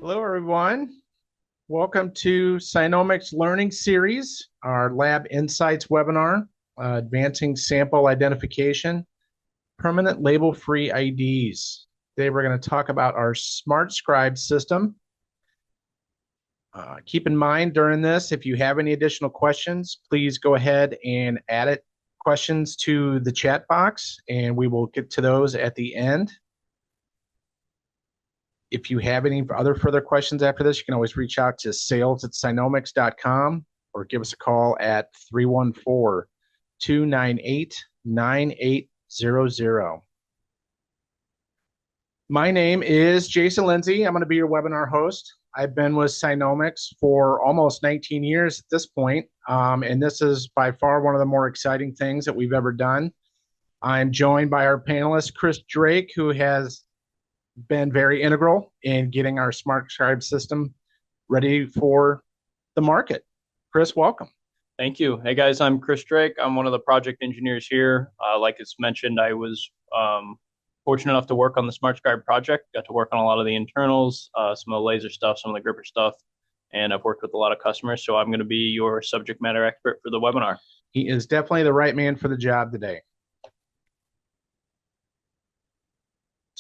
Hello, everyone. Welcome to Scinomix Learning Series, our Lab Insights webinar, Advancing Sample Identification, Permanent Label-Free IDs. Today, we're going to talk about our SmartScribe system. Keep in mind during this, if you have any additional questions, please go ahead and add questions to the chat box, and we will get to those at the end. If you have any other further questions after this, you can always reach out to sales@scinomix.com or give us a call at 314-298-9800. My name is Jason Lindsay. I'm going to be your webinar host. I've been with Scinomix for almost 19 years at this point, and this is by far one of the more exciting things that we've ever done. I'm joined by our panelist, Chris Drake, who has been very integral in getting our SmartScribe system ready for the market. Chris, welcome. Thank you. Hey guys, I'm Chris Drake. I'm one of the project engineers here. Like it's mentioned, I was fortunate enough to work on the SmartScribe project. Got to work on a lot of the internals, some of the laser stuff, some of the gripper stuff, and I've worked with a lot of customers. So I'm going to be your subject matter expert for the webinar. He is definitely the right man for the job today.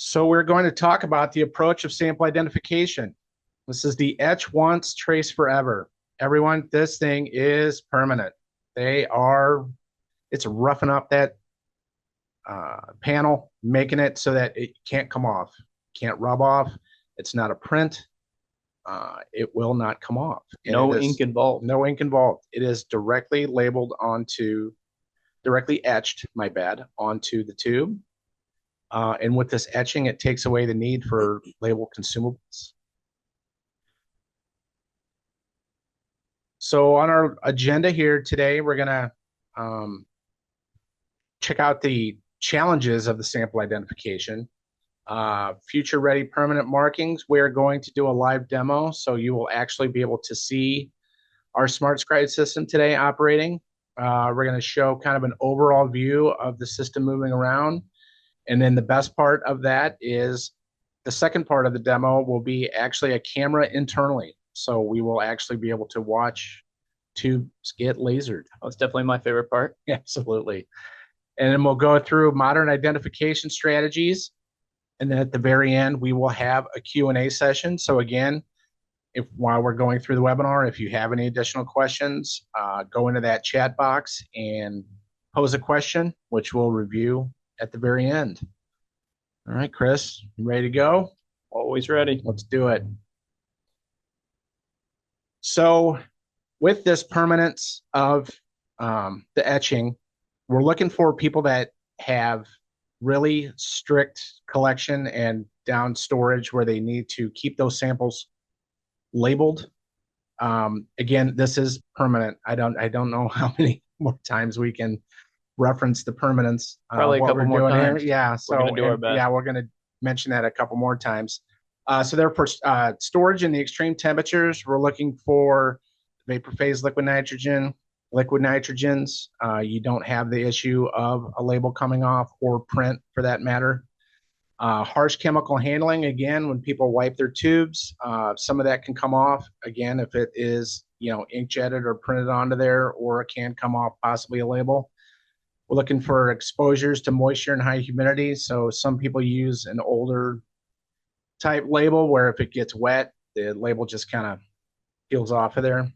So we're going to talk about the approach of sample identification. This is the etch once, trace forever. Everyone, this thing is permanent. It's roughing up that panel, making it so that it can't come off, can't rub off. It's not a print. It will not come off. No ink involved. No ink involved. It is directly etched, onto the tube. And with this etching, it takes away the need for label consumables. So on our agenda here today, we're going to check out the challenges of the sample identification, future-ready permanent markings. We're going to do a live demo, so you will actually be able to see our SmartScribe system today operating. We're going to show kind of an overall view of the system moving around. And then the best part of that is the second part of the demo will be actually a camera internally. So we will actually be able to watch tubes get lasered. That's definitely my favorite part. Absolutely. And then we'll go through modern identification strategies. And then at the very end, we will have a Q&A session. So again, while we're going through the webinar, if you have any additional questions, go into that chat box and pose a question, which we'll review at the very end. All right, Chris, you ready to go? Always ready. Let's do it. So with this permanence of the etching, we're looking for people that have really strict collection and down storage where they need to keep those samples labeled. Again, this is permanent. I don't know how many more times we can reference the permanence. Probably a couple more times. Here. Yeah, so we're gonna do our best. Yeah, we're going to mention that a couple more times. So therefore, storage in the extreme temperatures, we're looking for vapor phase liquid nitrogen, liquid nitrogens. You don't have the issue of a label coming off or print for that matter. Harsh chemical handling, again, when people wipe their tubes, some of that can come off. Again, if it is ink jetted or printed onto there, or it can come off possibly a label. We're looking for exposures to moisture and high humidity. So some people use an older type label where if it gets wet, the label just kind of peels off of there.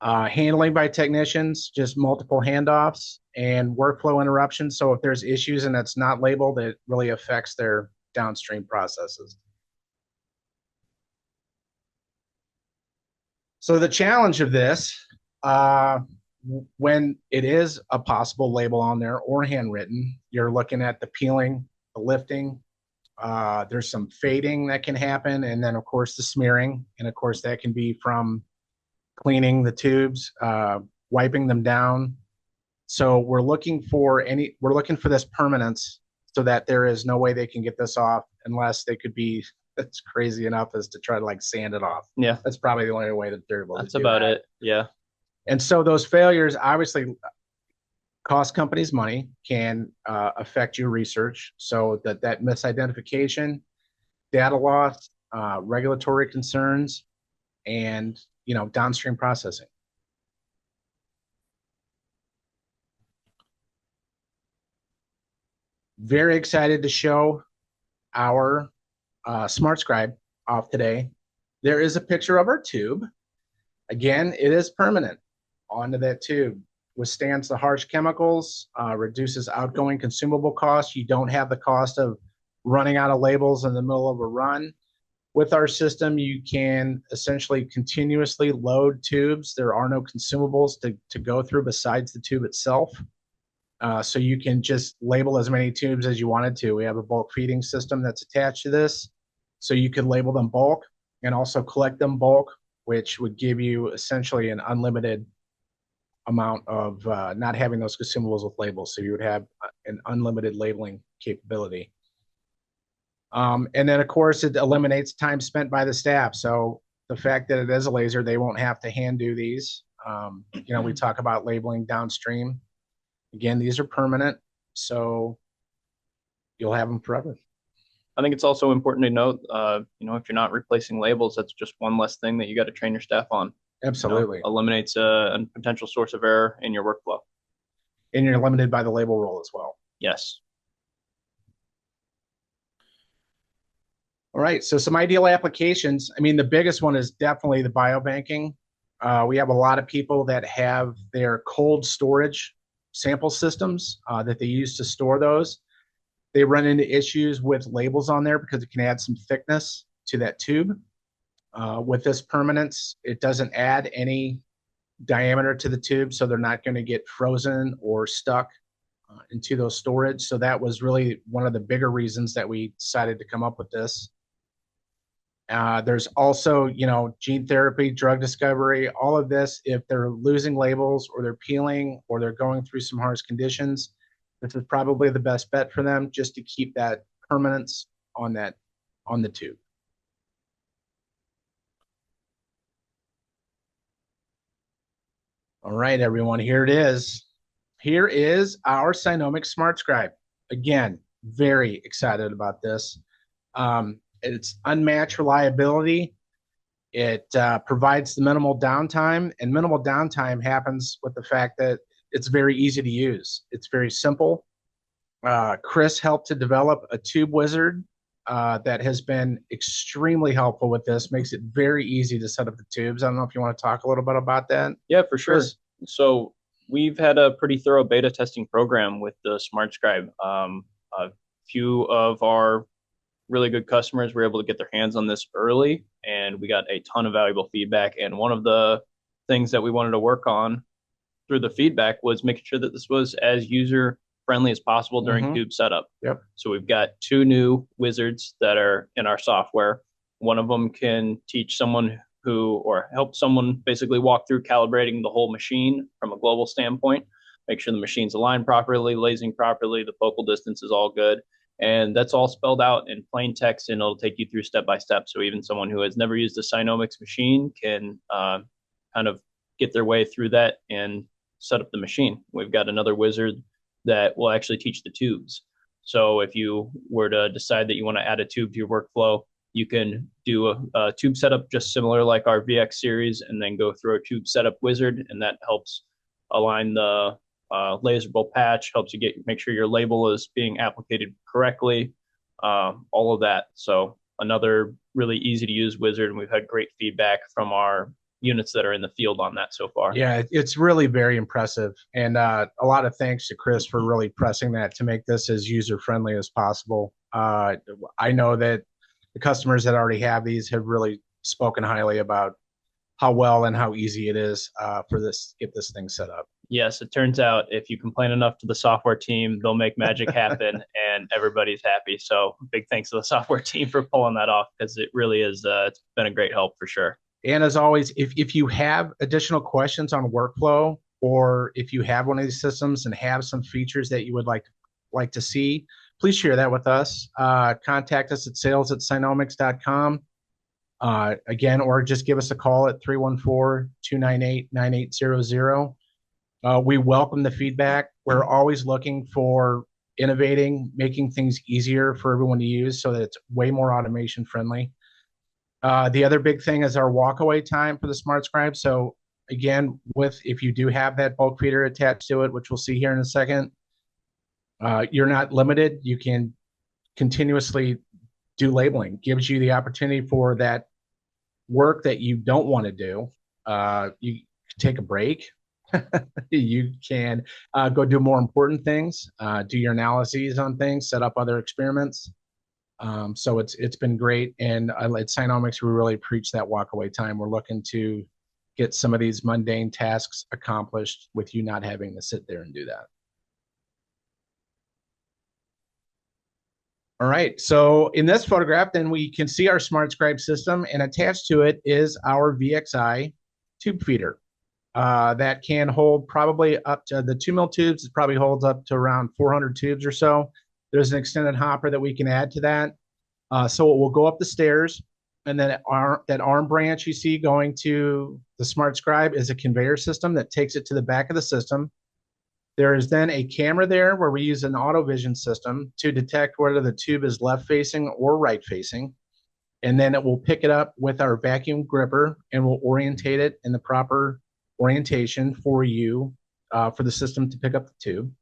Handling by technicians, just multiple handoffs and workflow interruptions. So if there's issues and that's not labeled, it really affects their downstream processes. So the challenge of this, when it is a possible label on there or handwritten, you're looking at the peeling, the lifting. There's some fading that can happen, and then of course the smearing, and of course that can be from cleaning the tubes, wiping them down. So we're looking for this permanence so that there is no way they can get this off unless they could be that's crazy enough as to try to like sand it off. Yeah, that's probably the only way that they're able to do that. That's about it. Yeah. And so those failures obviously cost companies money, can affect your research. So that misidentification, data loss, regulatory concerns, and downstream processing. Very excited to show our SmartScribe off today. There is a picture of our tube. Again, it is permanent onto that tube. Withstands the harsh chemicals, reduces outgoing consumable costs. You don't have the cost of running out of labels in the middle of a run. With our system, you can essentially continuously load tubes. There are no consumables to go through besides the tube itself. So you can just label as many tubes as you wanted to. We have a bulk feeding system that's attached to this. So you could label them bulk and also collect them bulk, which would give you essentially an unlimited amount of not having those consumables with labels. So you would have an unlimited labeling capability. And then, of course, it eliminates time spent by the staff. So the fact that it is a laser, they won't have to hand do these. We talk about labeling downstream. Again, these are permanent, so you'll have them forever. I think it's also important to note, if you're not replacing labels, that's just one less thing that you got to train your staff on. Absolutely. Eliminates a potential source of error in your workflow. And you're limited by the label roll as well. Yes. All right, so some ideal applications. I mean, the biggest one is definitely the biobanking. We have a lot of people that have their cold storage sample systems that they use to store those. They run into issues with labels on there because it can add some thickness to that tube. With this permanence, it doesn't add any diameter to the tube, so they're not going to get frozen or stuck into those storage. So that was really one of the bigger reasons that we decided to come up with this. There's also, gene therapy, drug discovery, all of this. If they're losing labels or they're peeling or they're going through some harsh conditions, this is probably the best bet for them, just to keep that permanence on the tube. All right, everyone, here it is. Here is our Scinomix SmartScribe. Again, very excited about this. It's unmatched reliability. It provides the minimal downtime, and minimal downtime happens with the fact that it's very easy to use. It's very simple. Chris helped to develop a tube wizard that has been extremely helpful with this. Makes it very easy to set up the tubes. I don't know if you want to talk a little bit about that. Yeah, for sure. Chris? So we've had a pretty thorough beta testing program with the SmartScribe. A few of our really good customers were able to get their hands on this early, and we got a ton of valuable feedback. And one of the things that we wanted to work on through the feedback was making sure that this was as user friendly as possible during tube setup. Yep. So we've got 2 new wizards that are in our software. One of them can teach someone or help someone basically walk through calibrating the whole machine from a global standpoint, make sure the machine's aligned properly, lasing properly, the focal distance is all good. And that's all spelled out in plain text, and it'll take you through step by step. So even someone who has never used a Scinomix machine can kind of get their way through that and set up the machine. We've got another wizard that will actually teach the tubes. So if you were to decide that you want to add a tube to your workflow, you can do a tube setup just similar like our VX series, and then go through a tube setup wizard, and that helps align the laserable patch, helps you make sure your label is being applicated correctly, all of that. So another really easy to use wizard, and we've had great feedback from our units that are in the field on that so far. Yeah, it's really very impressive. And a lot of thanks to Chris for really pressing that to make this as user-friendly as possible. I know that the customers that already have these have really spoken highly about how well and how easy it is for get this thing set up. Yes, it turns out if you complain enough to the software team, they'll make magic happen and everybody's happy. So big thanks to the software team for pulling that off, because it really is, it's been a great help for sure. And as always, if you have additional questions on workflow, or if you have one of these systems and have some features that you would like to see, please share that with us. Contact us at sales@scinomix.com. Again, or just give us a call at 314-298-9800. We welcome the feedback. We're always looking for innovating, making things easier for everyone to use so that it's way more automation friendly. The other big thing is our walkaway time for the SmartScribe. So again, if you do have that bulk feeder attached to it, which we'll see here in a second, you're not limited. You can continuously do labeling. Gives you the opportunity for that work that you don't want to do. You take a break. You can go do more important things, do your analyses on things, set up other experiments. So it's been great. And at Scinomix, we really preach that walkaway time. We're looking to get some of these mundane tasks accomplished with you not having to sit there and do that. All right, so in this photograph, then we can see our SmartScribe system, and attached to it is our VXI tube feeder. That can hold probably up to the 2 mil tubes. It probably holds up to around 400 tubes or so. There's an extended hopper that we can add to that. So it will go up the stairs, and then that arm branch you see going to the SmartScribe is a conveyor system that takes it to the back of the system. There is then a camera there where we use an auto vision system to detect whether the tube is left facing or right facing. And then it will pick it up with our vacuum gripper and will orientate it in the proper orientation for you, for the system to pick up the tube.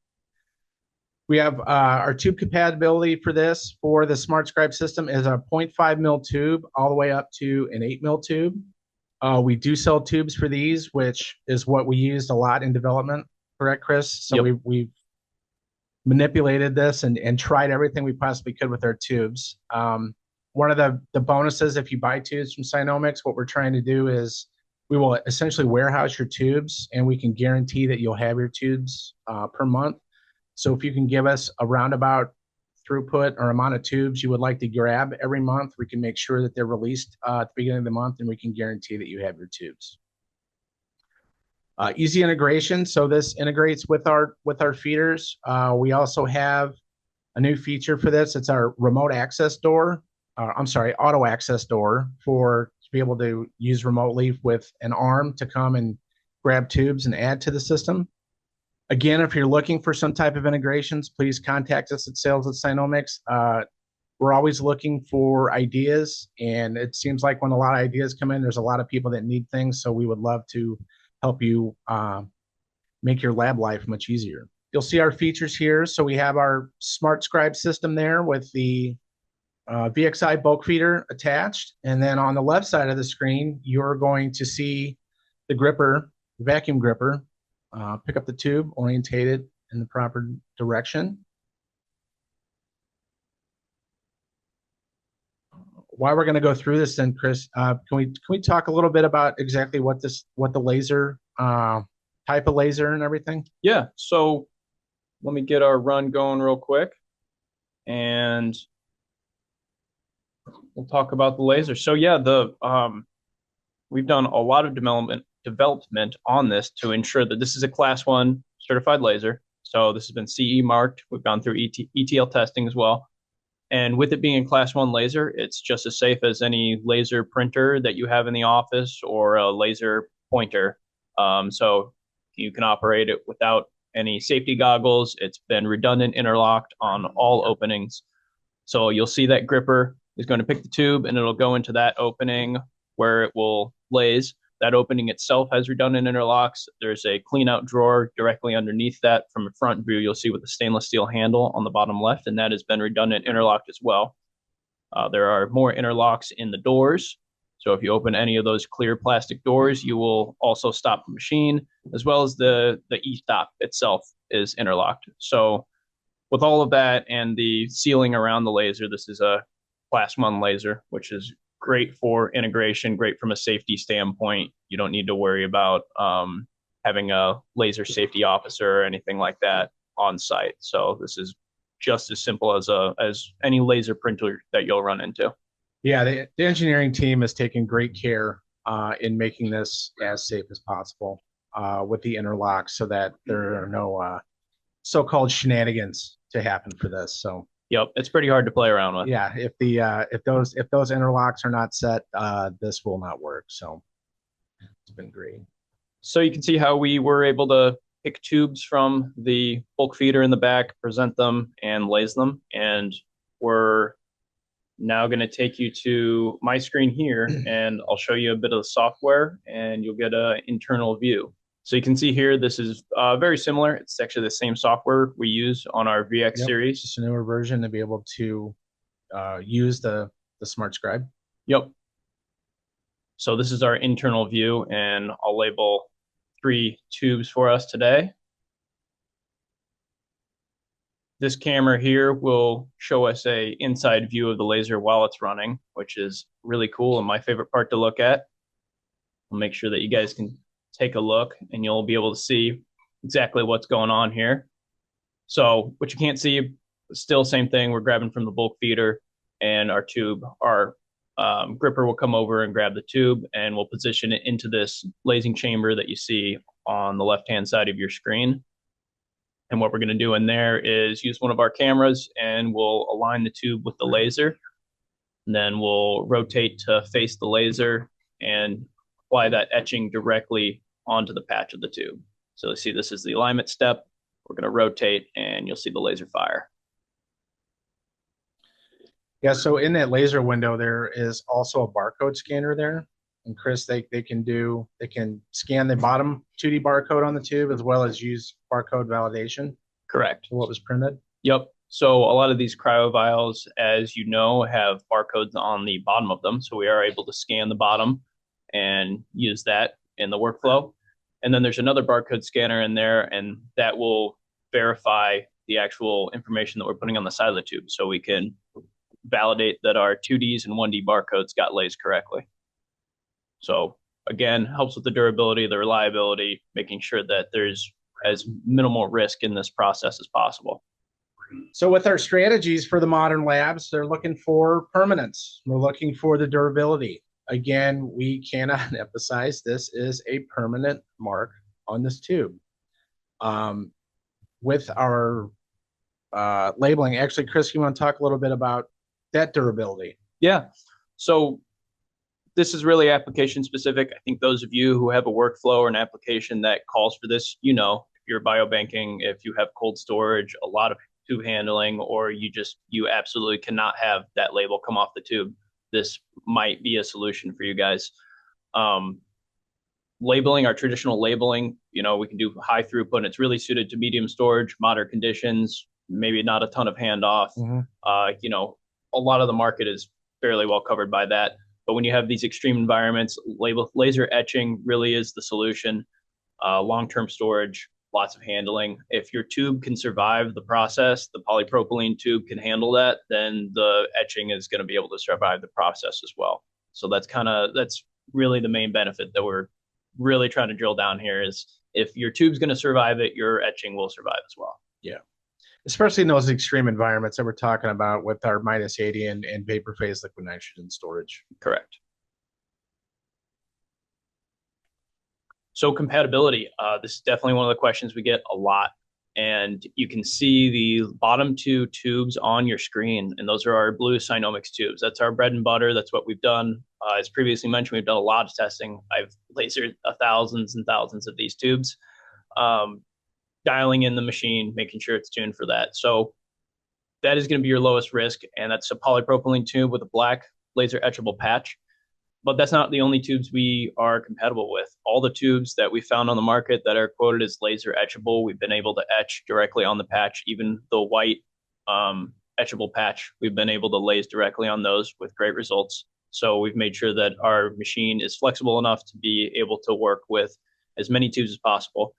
We have our tube compatibility for this for the SmartScribe system is a 0.5 mil tube all the way up to an 8 mil tube. We do sell tubes for these, which is what we used a lot in development. Correct, Chris? So Yep. we've manipulated this and tried everything we possibly could with our tubes. One of the bonuses, if you buy tubes from Scinomix, what we're trying to do is we will essentially warehouse your tubes, and we can guarantee that you'll have your tubes per month. So if you can give us a roundabout throughput or amount of tubes you would like to grab every month, we can make sure that they're released at the beginning of the month, and we can guarantee that you have your tubes. Easy integration. So this integrates with our feeders. We also have a new feature for this. It's our remote access door. I'm sorry, auto access door to be able to use remotely with an arm to come and grab tubes and add to the system. Again, if you're looking for some type of integrations, please contact us at sales@Scinomix. We're always looking for ideas, and it seems like when a lot of ideas come in, there's a lot of people that need things. So we would love to help you make your lab life much easier. You'll see our features here. So we have our SmartScribe system there with the VXI bulk feeder attached. And then on the left side of the screen, you're going to see the gripper, the vacuum gripper, pick up the tube, orientate it in the proper direction. While we're going to go through this, then Chris, can we talk a little bit about exactly what the laser type of laser and everything? Yeah. So let me get our run going real quick, and we'll talk about the laser. So yeah, we've done a lot of development on this to ensure that this is a class 1 certified laser. So this has been CE marked. We've gone through ETL testing as well. And with it being a class 1 laser, it's just as safe as any laser printer that you have in the office or a laser pointer. So you can operate it without any safety goggles. It's been redundant interlocked on all openings. So you'll see that gripper is going to pick the tube, and it'll go into that opening where it will laze. That opening itself has redundant interlocks. There's a clean out drawer directly underneath that. From a front view, you'll see with a stainless steel handle on the bottom left, and that has been redundant interlocked as well. There are more interlocks in the doors. So if you open any of those clear plastic doors, you will also stop the machine, as well as the e-stop itself is interlocked. So with all of that and the sealing around the laser, this is a class 1 laser, which is great for integration, great from a safety standpoint. You don't need to worry about having a laser safety officer or anything like that on site. So this is just as simple as any laser printer that you'll run into. Yeah, the engineering team has taken great care in making this as safe as possible with the interlocks, so that there are no so-called shenanigans to happen for this. So yep, it's pretty hard to play around with. yeah, if those interlocks are not set, this will not work. So it's been great. So you can see how we were able to pick tubes from the bulk feeder in the back, present them, and laze them. And we're Now going to take you to my screen here, and I'll show you a bit of the software, and you'll get an internal view. So you can see here, this is very similar. It's actually the same software we use on our VX series. Just a newer version to be able to use the SmartScribe. Yep. So this is our internal view, and I'll label 3 tubes for us today. This camera here will show us a inside view of the laser while it's running, which is really cool and my favorite part to look at. I'll make sure that you guys can take a look and you'll be able to see exactly what's going on here. So what you can't see, still same thing. We're grabbing from the bulk feeder, and our tube, our gripper will come over and grab the tube, and we'll position it into this lasing chamber that you see on the left-hand side of your screen. And what we're going to do in there is use one of our cameras, and we'll align the tube with the laser. And then we'll rotate to face the laser and apply that etching directly onto the patch of the tube. So you see, this is the alignment step. We're going to rotate, and you'll see the laser fire. Yeah, so in that laser window, there is also a barcode scanner there. And Chris, they can scan the bottom 2D barcode on the tube as well as use barcode validation. Correct. For what was printed. Yep. So a lot of these cryo vials, as you know, have barcodes on the bottom of them. So we are able to scan the bottom and use that in the workflow. And then there's another barcode scanner in there, and that will verify the actual information that we're putting on the side of the tube, so we can validate that our 2Ds and 1D barcodes got lased correctly. So again, helps with the durability, the reliability, making sure that there's as minimal risk in this process as possible. So with our strategies for the modern labs, they're looking for permanence. We're looking for the durability. Again, we cannot emphasize this is a permanent mark on this tube. With our labeling, actually, Chris, you want to talk a little bit about that durability? Yeah. So this is really application specific. I think those of you who have a workflow or an application that calls for this, you know, if you're biobanking, if you have cold storage, a lot of tube handling, or you absolutely cannot have that label come off the tube, this might be a solution for you guys. Labeling, our traditional labeling, you know, we can do high throughput, and it's really suited to medium storage, moderate conditions, maybe not a ton of handoff. You know, a lot of the market is fairly well covered by that. But when you have these extreme environments, laser etching really is the solution. Long-term storage, lots of handling. If your tube can survive the process, the polypropylene tube can handle that, then the etching is going to be able to survive the process as well. So that's really the main benefit that we're really trying to drill down here, is if your tube's going to survive it, your etching will survive as well. Yeah. Especially in those extreme environments that we're talking about with our -80 and vapor phase liquid nitrogen storage. Correct. So compatibility, this is definitely one of the questions we get a lot. And you can see the bottom 2 tubes on your screen, and those are our blue Scinomix tubes. That's our bread and butter. That's what we've done. As previously mentioned, we've done a lot of testing. I've lasered thousands and thousands of these tubes. Dialing in the machine, making sure it's tuned for that. So that is going to be your lowest risk, and that's a polypropylene tube with a black laser etchable patch. But that's not the only tubes we are compatible with. All the tubes that we found on the market that are quoted as laser etchable, we've been able to etch directly on the patch. Even the white etchable patch, we've been able to laze directly on those with great results. So we've made sure that our machine is flexible enough to be able to work with as many tubes as possible.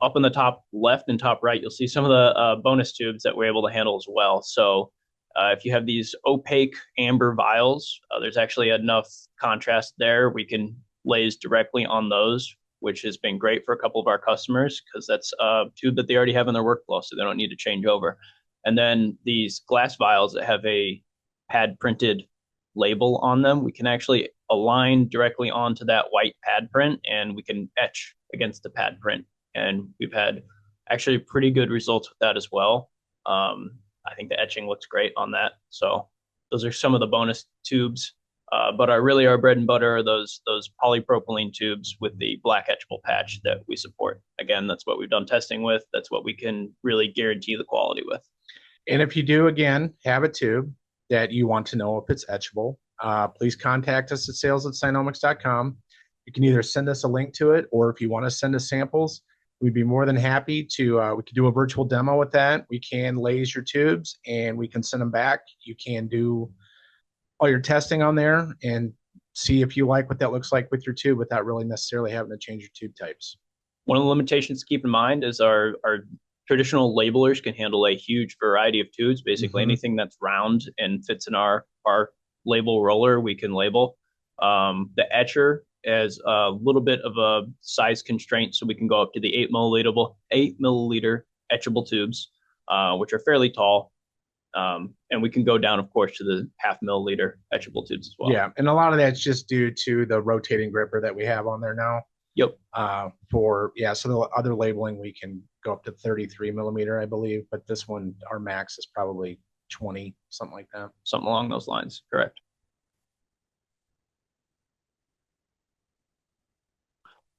Up in the top left and top right, you'll see some of the bonus tubes that we're able to handle as well. So if you have these opaque amber vials, there's actually enough contrast there. We can laze directly on those, which has been great for a couple of our customers, because that's a tube that they already have in their workflow, so they don't need to change over. And then these glass vials that have a pad printed label on them, we can actually align directly onto that white pad print, and we can etch against the pad print. And we've had actually pretty good results with that as well. I think the etching looks great on that. So those are some of the bonus tubes. But our bread and butter are those polypropylene tubes with the black etchable patch that we support. Again, that's what we've done testing with. That's what we can really guarantee the quality with. And if you do, again, have a tube that you want to know if it's etchable, please contact us at sales@Scinomix.com. You can either send us a link to it, or if you want to send us samples, we'd be more than happy to, we could do a virtual demo with that. We can lase your tubes and we can send them back. You can do all your testing on there and see if you like what that looks like with your tube without really necessarily having to change your tube types. One of the limitations to keep in mind is our traditional labelers can handle a huge variety of tubes. Basically, anything that's round and fits in our label roller, we can label. The etcher is a little bit of a size constraint, so we can go up to the 8 milliliter etchable tubes, which are fairly tall. And we can go down, of course, to the 0.5 milliliter etchable tubes as well. Yeah, and a lot of that's just due to the rotating gripper that we have on there now. Yep. So the other labeling, we can go up to 33 millimeter, I believe, but this one, our max is probably 20, something like that. Something along those lines, correct.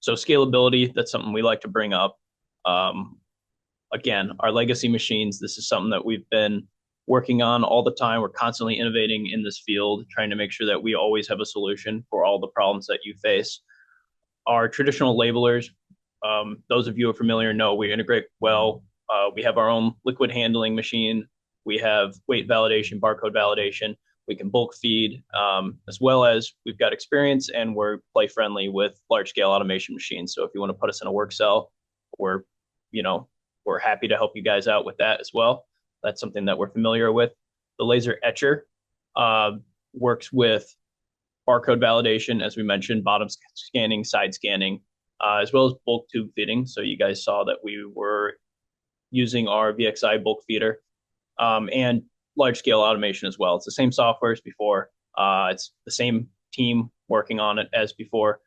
So scalability, that's something we like to bring up. Again, our legacy machines, this is something that we've been working on all the time. We're constantly innovating in this field, trying to make sure that we always have a solution for all the problems that you face. Our traditional labelers, those of you who are familiar know we integrate well. We have our own liquid handling machine. We have weight validation, barcode validation. We can bulk feed, as well as we've got experience and we're play friendly with large scale automation machines. So if you want to put us in a work cell, we're happy to help you guys out with that as well. That's something that we're familiar with. The laser etcher works with barcode validation, as we mentioned, bottom scanning, side scanning, as well as bulk tube feeding. So you guys saw that we were using our VXI bulk feeder, and large scale automation as well. It's the same software as before. It's the same team working on it as before,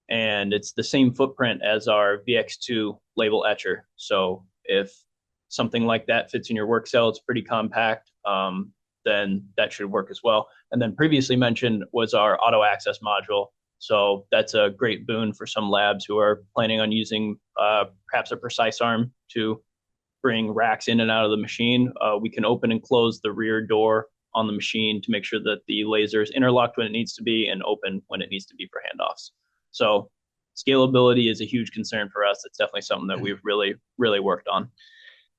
and it's the same footprint as our VX2 label etcher. So if something like that fits in your work cell, it's pretty compact, then that should work as well. And then previously mentioned was our auto access module. So that's a great boon for some labs who are planning on using perhaps a precise arm to bring racks in and out of the machine. We can open and close the rear door on the machine to make sure that the laser is interlocked when it needs to be and open when it needs to be for handoffs. So scalability is a huge concern for us. It's definitely something that we've really, really worked on.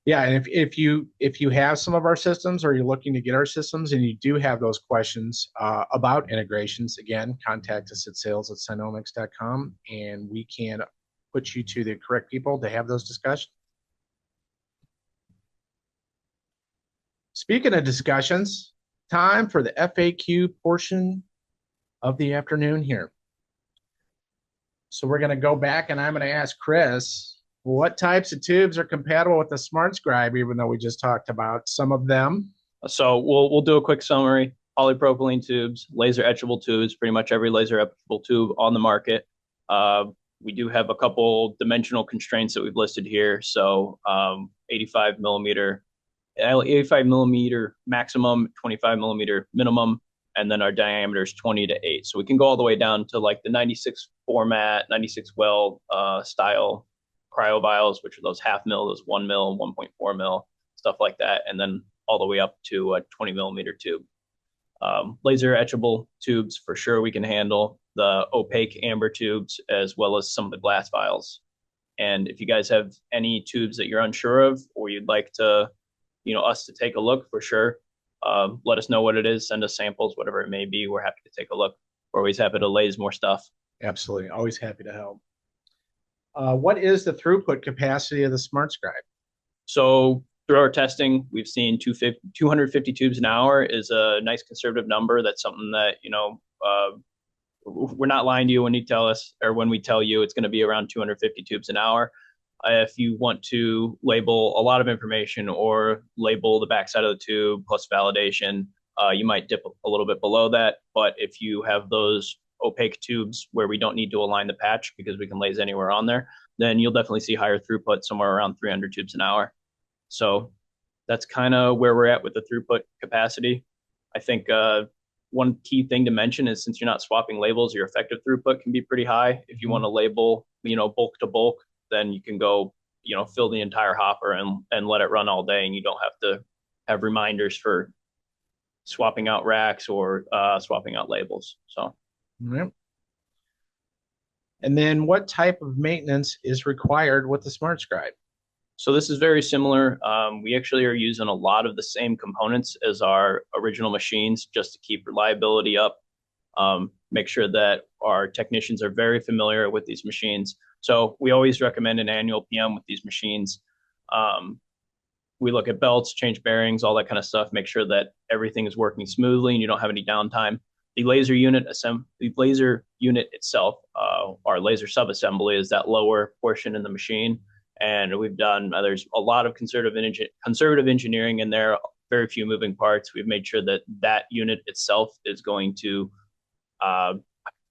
Yeah, and if you have some of our systems or you're looking to get our systems and you do have those questions about integrations, again, contact us at sales@Scinomix.com and we can put you to the correct people to have those discussions. Speaking of discussions, time for the FAQ portion of the afternoon here. So we're going to go back and I'm going to ask Chris, what types of tubes are compatible with the SmartScribe, even though we just talked about some of them? So we'll do a quick summary. Polypropylene tubes, laser etchable tubes, pretty much every laser etchable tube on the market. We do have a couple dimensional constraints that we've listed here. So 85 millimeter maximum, 25 millimeter minimum, and then our diameter is 20 to 8. So we can go all the way down to like the 96 format, 96 well style cryo vials, which are those 0.5 mil, those 1 mil, 1.4 mil, stuff like that, and then all the way up to a 20 millimeter tube. Laser etchable tubes, for sure, we can handle the opaque amber tubes as well as some of the glass vials. And if you guys have any tubes that you're unsure of or you'd like to, us to take a look, for sure, let us know what it is, send us samples, whatever it may be. We're happy to take a look. We're always happy to lase more stuff. Absolutely, always happy to help. What is the throughput capacity of the SmartScribe? So through our testing, we've seen 250 tubes an hour is a nice conservative number. That's something that, we're not lying to you when you tell us, or when we tell you it's going to be around 250 tubes an hour. If you want to label a lot of information or label the backside of the tube plus validation, you might dip a little bit below that. But if you have those opaque tubes where we don't need to align the patch because we can lase anywhere on there, then you'll definitely see higher throughput, somewhere around 300 tubes an hour. So that's kind of where we're at with the throughput capacity. I think one key thing to mention is, since you're not swapping labels, your effective throughput can be pretty high. If you want to label, bulk to bulk, then you can go, fill the entire hopper and let it run all day, and you don't have to have reminders for swapping out racks or swapping out labels. So. Yep. And then what type of maintenance is required with the SmartScribe? So this is very similar. We actually are using a lot of the same components as our original machines just to keep reliability up. Make sure that our technicians are very familiar with these machines. So we always recommend an annual PM with these machines. We look at belts, change bearings, all that kind of stuff, make sure that everything is working smoothly and you don't have any downtime. The laser unit itself, our laser subassembly, is that lower portion in the machine. And we've done, there's a lot of conservative engineering in there, very few moving parts. We've made sure that that unit itself is going to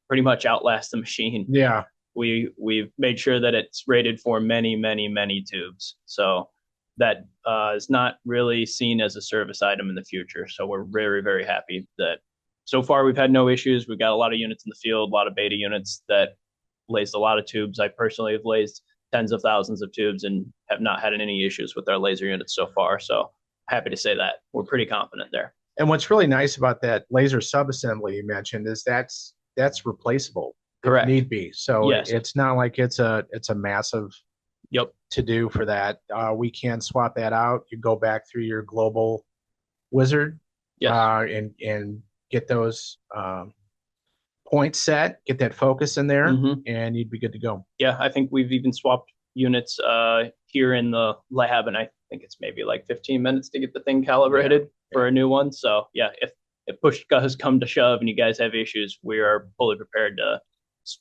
pretty much outlast the machine. Yeah. We've made sure that it's rated for many, many, many tubes. So that is not really seen as a service item in the future. So we're very, very happy that so far we've had no issues. We've got a lot of units in the field, a lot of beta units that lazed a lot of tubes. I personally have lazed tens of thousands of tubes and have not had any issues with our laser units so far. So happy to say that we're pretty confident there. And what's really nice about that laser subassembly you mentioned is that's replaceable. Correct. If need be. So yes. It's not like it's a massive to do for that. We can swap that out. You go back through your global wizard and get those points set, get that focus in there, and you'd be good to go. Yeah, I think we've even swapped units here in the lab, and I think it's maybe like 15 minutes to get the thing calibrated for a new one. So yeah, if push does come to shove and you guys have issues, we are fully prepared to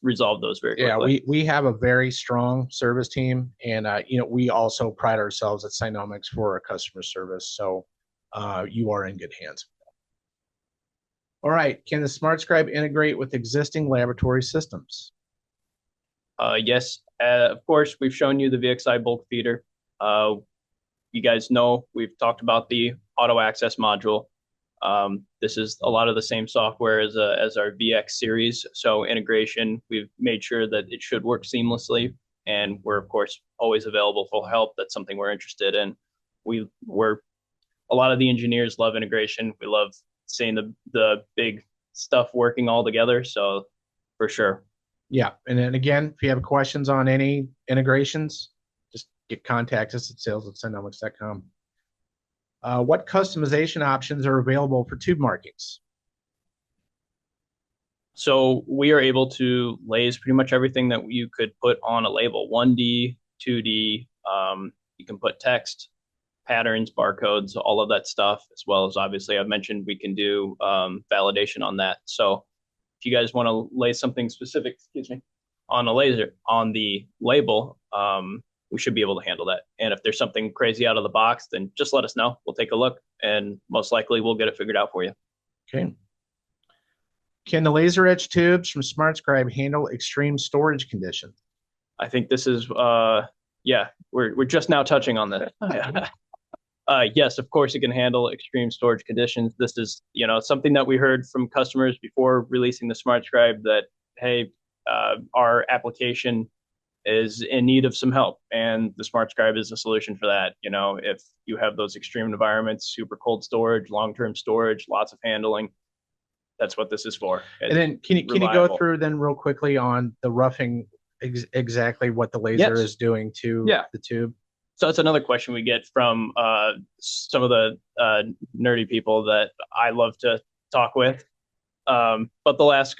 resolve those very quickly. Yeah, we have a very strong service team, and we also pride ourselves at Scinomix for our customer service. So you are in good hands. All right, can the SmartScribe integrate with existing laboratory systems? Yes, of course. We've shown you the VXI bulk feeder. You guys know we've talked about the auto access module. This is a lot of the same software as our VX series. So integration, we've made sure that it should work seamlessly, and we're of course always available for help. That's something we're interested in. We're a lot of the engineers love integration. We love seeing the big stuff working all together. So for sure. Yeah, and then again, if you have questions on any integrations, just contact us at sales@scinomix.com. What customization options are available for tube markings? So we are able to laze pretty much everything that you could put on a label, 1D, 2D. You can put text, patterns, barcodes, all of that stuff, as well as obviously I've mentioned we can do validation on that. So if you guys want to lay something specific, on a laser, on the label, we should be able to handle that. And if there's something crazy out of the box, then just let us know. We'll take a look, and most likely we'll get it figured out for you. Okay. Can the laser-etched tubes from SmartScribe handle extreme storage conditions? I think this is, we're just now touching on this. Yes, of course it can handle extreme storage conditions. This is, something that we heard from customers before releasing the SmartScribe that, hey, our application is in need of some help, and the SmartScribe is a solution for that. If you have those extreme environments, super cold storage, long-term storage, lots of handling, that's what this is for. And then can you go through then real quickly on the roughing, exactly what the laser is doing to the tube? So that's another question we get from some of the nerdy people that I love to talk with. But they'll ask,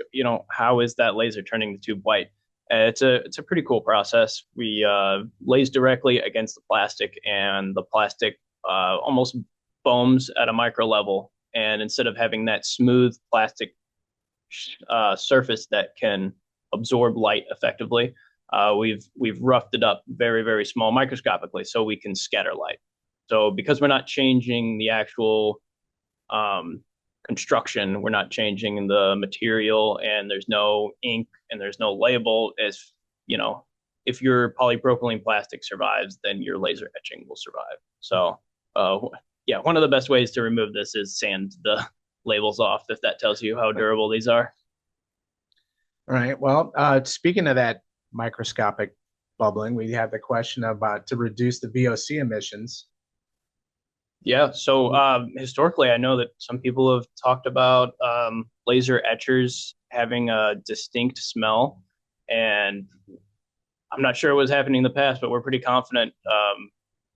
how is that laser turning the tube white? It's a pretty cool process. We laze directly against the plastic, and the plastic almost foams at a micro level. And instead of having that smooth plastic surface that can absorb light effectively, we've roughed it up very, very small microscopically so we can scatter light. So because we're not changing the actual construction, we're not changing the material, and there's no ink and there's no label. If your polypropylene plastic survives, then your laser etching will survive. So one of the best ways to remove this is sand the labels off, if that tells you how durable these are. All right. Well, speaking of that microscopic bubbling, we have the question about to reduce the VOC emissions. Yeah, so historically, I know that some people have talked about laser etchers having a distinct smell, and I'm not sure what's happening in the past, but we're pretty confident.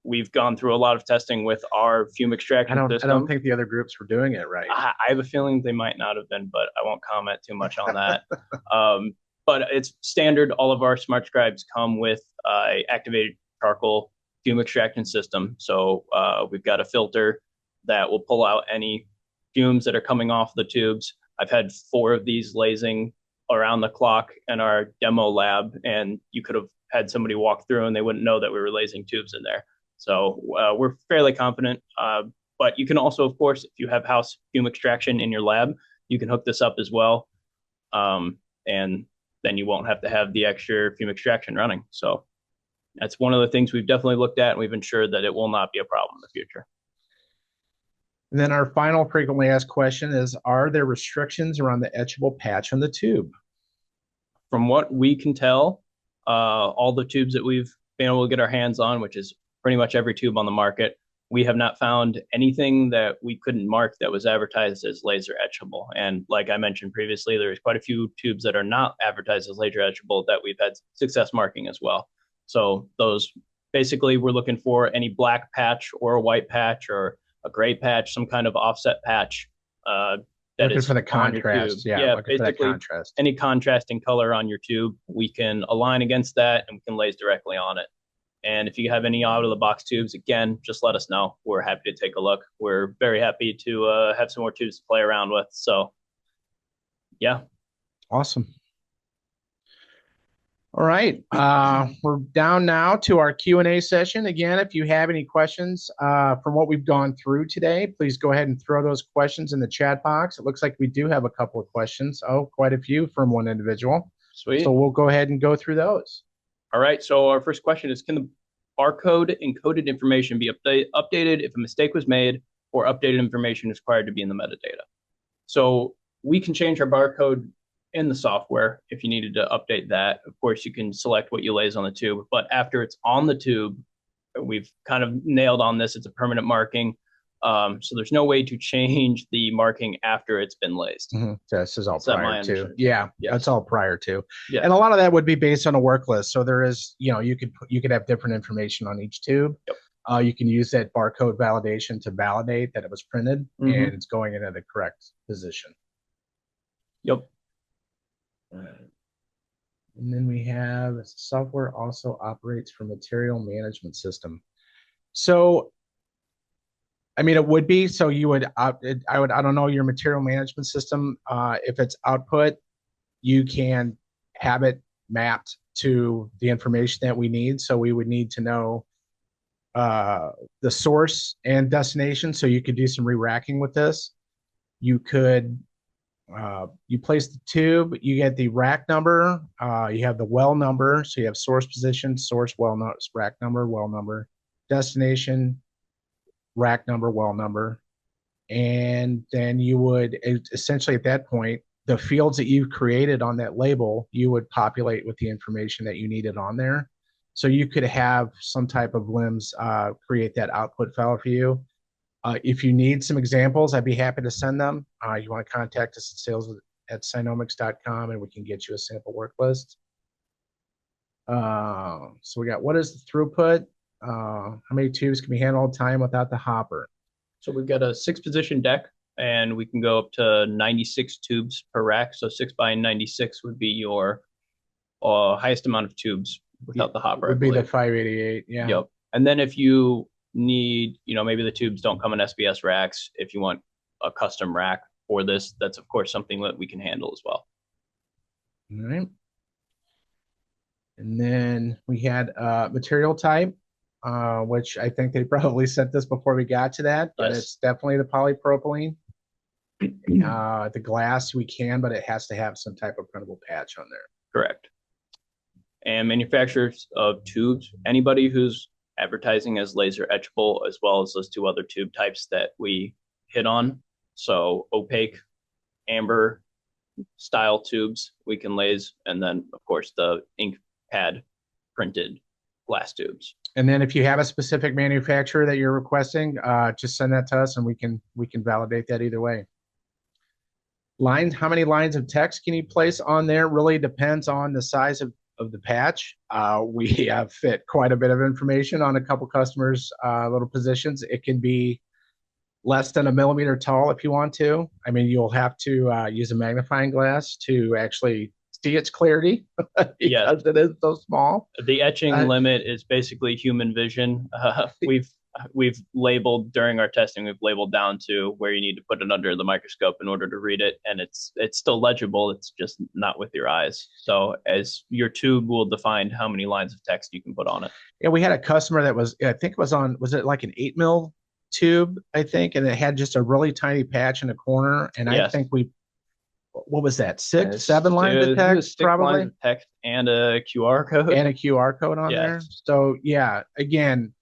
We've gone through a lot of testing with our fume extraction I don't system. think the other groups were doing it right. I have a feeling they might not have been, but I won't comment too much on that. But it's standard. All of our smart scribes come with activated charcoal fume extraction system. So we've got a filter that will pull out any fumes that are coming off the tubes. I've had 4 of these lasing around the clock in our demo lab, and you could have had somebody walk through and they wouldn't know that we were lasing tubes in there. So we're fairly confident. But you can also, of course, if you have house fume extraction in your lab, you can hook this up as well. And then you won't have to have the extra fume extraction running. So that's one of the things we've definitely looked at, and we've ensured that it will not be a problem in the future. And then our final frequently asked question is, are there restrictions around the etchable patch on the tube? From what we can tell, all the tubes that we've been able to get our hands on, which is pretty much every tube on the market, we have not found anything that we couldn't mark that was advertised as laser etchable. And like I mentioned previously, there's quite a few tubes that are not advertised as laser etchable that we've had success marking as well. So those basically we're looking for any black patch or a white patch or a gray patch, some kind of offset patch that Looking is for the on your tube. contrast. Yeah, looking for that basically contrast. any contrasting color on your tube, we can align against that and we can laser directly on it. And if you have any out of the box tubes, again, just let us know. We're happy to take a look. We're very happy to have some more tubes to play around with. So, yeah. Awesome. All right. We're down now to our Q&A session. Again, if you have any questions from what we've gone through today, please go ahead and throw those questions in the chat box. It looks like we do have a couple of questions. Oh, quite a few from one individual. Sweet. So we'll go ahead and go through those. All right. So our first question is, can the barcode encoded information be updated if a mistake was made or updated information is required to be in the metadata? So we can change our barcode in the software if you needed to update that. Of course, you can select what you lays on the tube, but after it's on the tube, we've kind of nailed on this. It's a permanent marking. So there's no way to change the marking after it's been laced. Mm-hmm. So this is all prior to. Yeah, yes. That's all prior to. Yes. And a lot of that would be based on a work list. So there is, you could have different information on each tube. Yep. You can use that barcode validation to validate that it was printed and it's going into the correct position. Yep. And then we have software also operates for material management system. So, I mean, it would be, so you would, I don't know your material management system. If it's output, you can have it mapped to the information that we need. So we would need to know the source and destination. So you could do some re-racking with this. You could, you place the tube, you get the rack number, you have the well number. So you have source position, source, well, rack number, well number, destination, rack number, well number. And then you would essentially at that point, the fields that you've created on that label, you would populate with the information that you needed on there. So you could have some type of LIMS create that output file for you. If you need some examples, I'd be happy to send them. You want to contact us at sales@Scinomix.com and we can get you a sample work list. So we got, what is the throughput? How many tubes can be handled all the time without the hopper? So we've got a 6-position deck and we can go up to 96 tubes per rack. So 6 by 96 would be your highest amount of tubes without the hopper. Would be the 588, yeah. Yep. And then if you need, maybe the tubes don't come in SBS racks. If you want a custom rack for this, that's of course something that we can handle as well. All right. And then we had material type, which I think they probably sent this before we got to that, but Yes. It's definitely the polypropylene. The glass we can, but it has to have some type of printable patch on there. Correct. And manufacturers of tubes, anybody who's advertising as laser etchable, as well as those 2 other tube types that we hit on. So opaque, amber style tubes we can lase, and then of course the ink pad printed glass tubes. And then if you have a specific manufacturer that you're requesting, just send that to us and we can validate that either way. Lines, how many lines of text can you place on there really depends on the size of the patch. We have fit quite a bit of information on a couple customers' little positions. It can be less than a millimeter tall if you want to. I mean, you'll have to use a magnifying glass to actually see its clarity because Yes. it is so small. The etching limit is basically human vision. We've labeled during our testing, we've labeled down to where you need to put it under the microscope in order to read it, and it's still legible. It's just not with your eyes. So as your tube will define how many lines of text you can put on it. Yeah, we had a customer that was, I think it was on, was it like an 8 mil tube, I think, and it had just a really tiny patch in a corner. And Yes. I think what was that, 6, 7 lines of text, probably? Lines of text and a QR code. And a QR code on there. So yeah, again,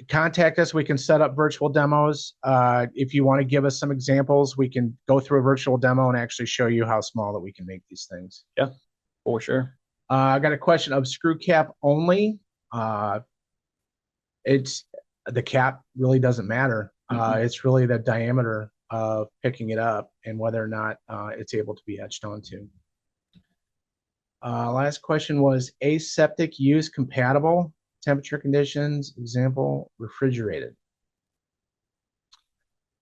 contact us. We can set up virtual demos. If you want to give us some examples, we can go through a virtual demo and actually show you how small that we can make these things. Yeah, for sure. I got a question of screw cap only. It's the cap really doesn't matter. It's really the diameter of picking it up and whether or not it's able to be etched onto. Last question was aseptic use compatible, temperature conditions, example, refrigerated.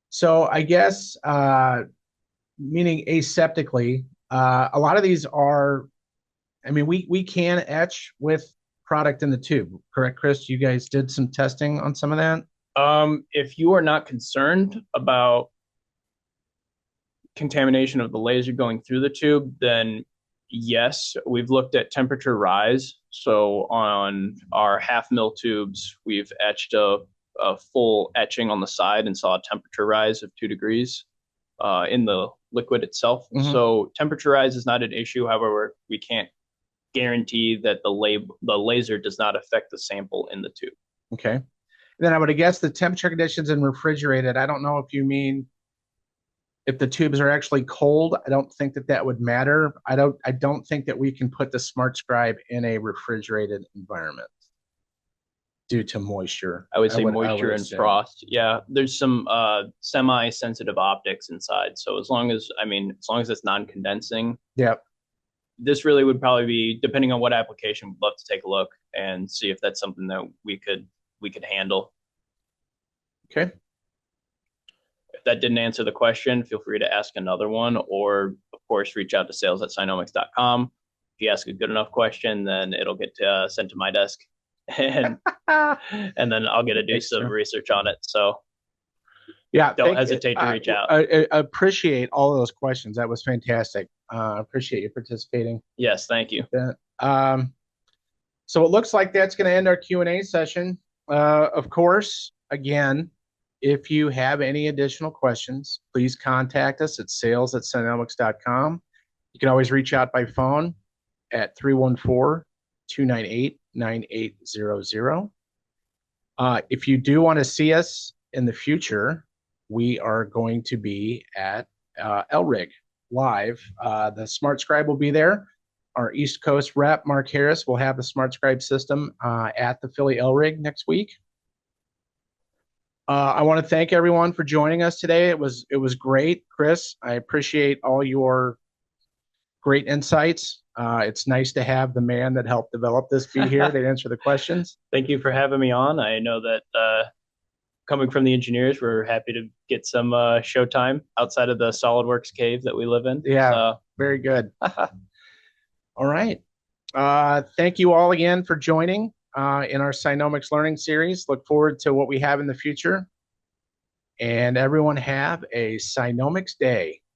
So I guess meaning aseptically, a lot of these are, I mean, we can etch with product in the tube, correct, Chris? You guys did some testing on some of that? If you are not concerned about contamination of the laser going through the tube, then yes, we've looked at temperature rise. So on our 1/2 mil tubes, we've etched a full etching on the side and saw a temperature rise of 2 degrees in the liquid itself. So temperature rise is not an issue. However, we can't guarantee that the laser does not affect the sample in the tube. Okay. Then I would guess the temperature conditions in refrigerated, I don't know if you mean if the tubes are actually cold. I don't think that would matter. I don't think that we can put the SmartScribe in a refrigerated environment due to moisture. I would say moisture and frost. Yeah, there's some semi-sensitive optics inside. So as long as it's non-condensing. Yep. This really would probably be, depending on what application, we'd love to take a look and see if that's something that we could handle. Okay. If that didn't answer the question, feel free to ask another one, or of course, reach out to sales@scinomix.com. If you ask a good enough question, then it'll get sent to my desk, and then I'll get to do some research on it. So yeah, don't hesitate to reach out. I appreciate all of those questions. That was fantastic. I appreciate you participating. Yes, thank you. So it looks like that's going to end our Q&A session. Of course, again, if you have any additional questions, please contact us at sales@scinomix.com. You can always reach out by phone at 314-298-9800. If you do want to see us in the future, we are going to be at LRIG live. The SmartScribe will be there. Our East Coast rep, Mark Harris, will have the SmartScribe system at the Philly LRIG next week. I want to thank everyone for joining us today. It was great, Chris. I appreciate all your great insights. It's nice to have the man that helped develop this be here to answer the questions. Thank you for having me on. I know that coming from the engineers, we're happy to get some showtime outside of the SolidWorks cave that we live in. Yeah, very good. All right. Thank you all again for joining in our Scinomix Learning Series. Look forward to what we have in the future. And everyone have a Scinomix day.